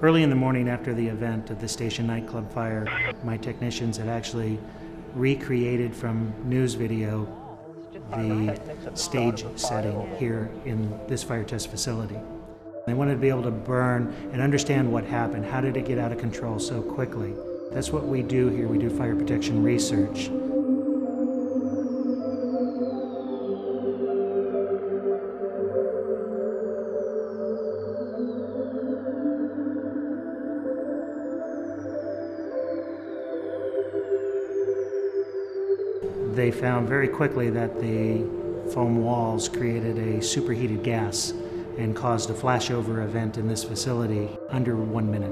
Early in the morning after the event of the station nightclub fire, my technicians had actually recreated from news video the stage setting here in this fire test facility. They wanted to be able to burn and understand what happened. How did it get out of control so quickly? That's what we do here. We do fire protection research. They found very quickly that the foam walls created a superheated gas and caused a flashover event in this facility under 1 minute.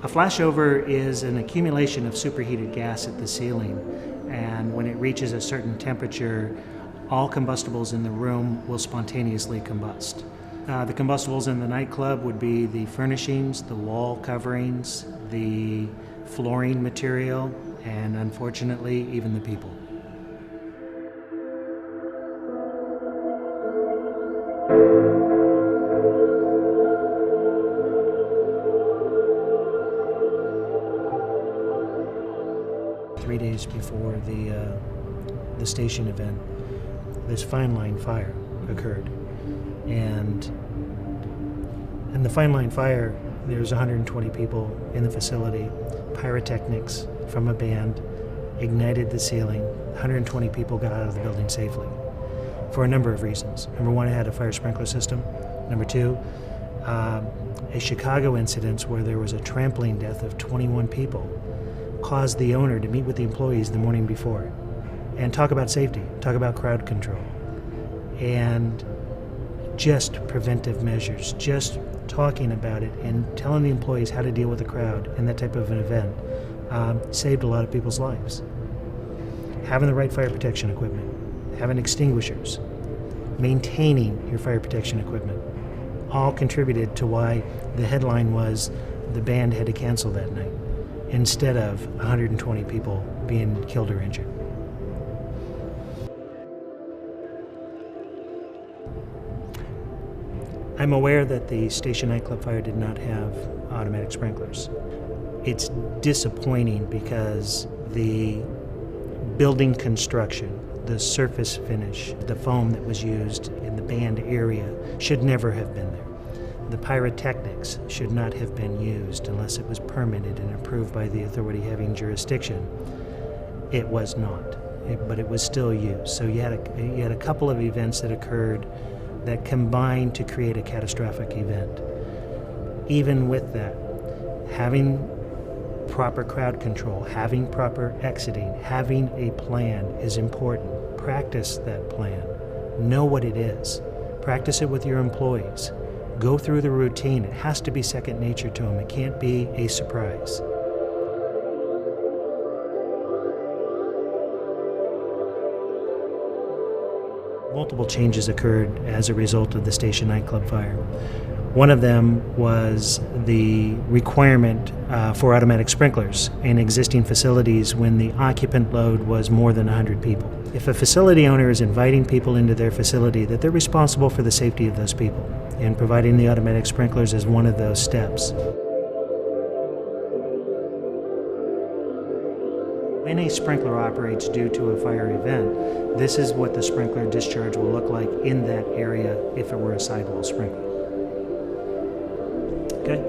A flashover is an accumulation of superheated gas at the ceiling, and when it reaches a certain temperature, all combustibles in the room will spontaneously combust. The combustibles in the nightclub would be the furnishings, the wall coverings, the flooring material, and unfortunately, even the people. Three days before the station event, this fine line fire occurred, and in the fine line fire, there's 120 people in the facility. Pyrotechnics from a band ignited the ceiling. 120 people got out of the building safely for a number of reasons. Number one, it had a fire sprinkler system. Number two, a Chicago incident where there was a trampling death of 21 people caused the owner to meet with the employees the morning before and talk about safety, talk about crowd control, and just preventive measures, just talking about it and telling the employees how to deal with a crowd in that type of an event saved a lot of people's lives. Having the right fire protection equipment, having extinguishers, maintaining your fire protection equipment, all contributed to why the headline was the band had to cancel that night, instead of 120 people being killed or injured. I'm aware that the station nightclub fire did not have automatic sprinklers. It's disappointing because the building construction, the surface finish, the foam that was used in the band area should never have been there. The pyrotechnics should not have been used unless it was permitted and approved by the authority having jurisdiction. It was not, but it was still used. So you had a couple of events that occurred that combined to create a catastrophic event. Even with that, having proper crowd control, having proper exiting, having a plan is important. Practice that plan. Know what it is. Practice it with your employees. Go through the routine. It has to be second nature to them. It can't be a surprise. Multiple changes occurred as a result of the station nightclub fire. One of them was the requirement for automatic sprinklers in existing facilities when the occupant load was more than 100 people. If a facility owner is inviting people into their facility, that they're responsible for the safety of those people, and providing the automatic sprinklers is one of those steps. When a sprinkler operates due to a fire event, this is what the sprinkler discharge will look like in that area if it were a sidewall sprinkler. Okay?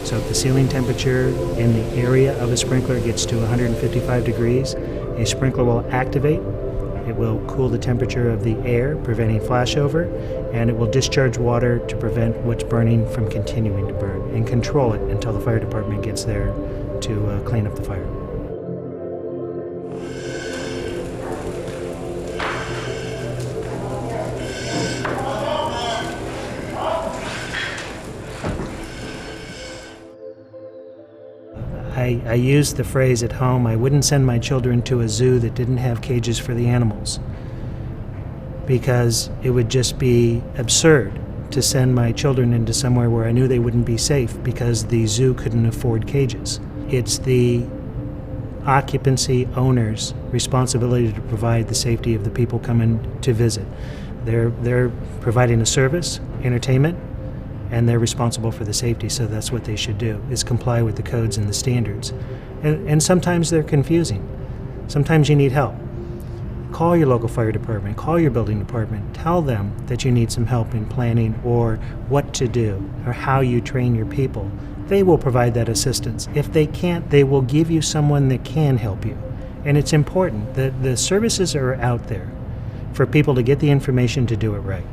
So if the ceiling temperature in the area of a sprinkler gets to 155 degrees, a sprinkler will activate. It will cool the temperature of the air, preventing flashover, and it will discharge water to prevent what's burning from continuing to burn and control it until the fire department gets there to clean up the fire. I use the phrase at home, I wouldn't send my children to a zoo that didn't have cages for the animals. because it would just be absurd to send my children into somewhere where I knew they wouldn't be safe because the zoo couldn't afford cages. It's the occupancy owner's responsibility to provide the safety of the people coming to visit. They're providing a service, entertainment, and they're responsible for the safety, so that's what they should do, is comply with the codes and the standards. And sometimes they're confusing. Sometimes you need help. Call your local fire department, call your building department, tell them that you need some help in planning or what to do or how you train your people. They will provide that assistance. If they can't, they will give you someone that can help you. And it's important that the services are out there for people to get the information to do it right.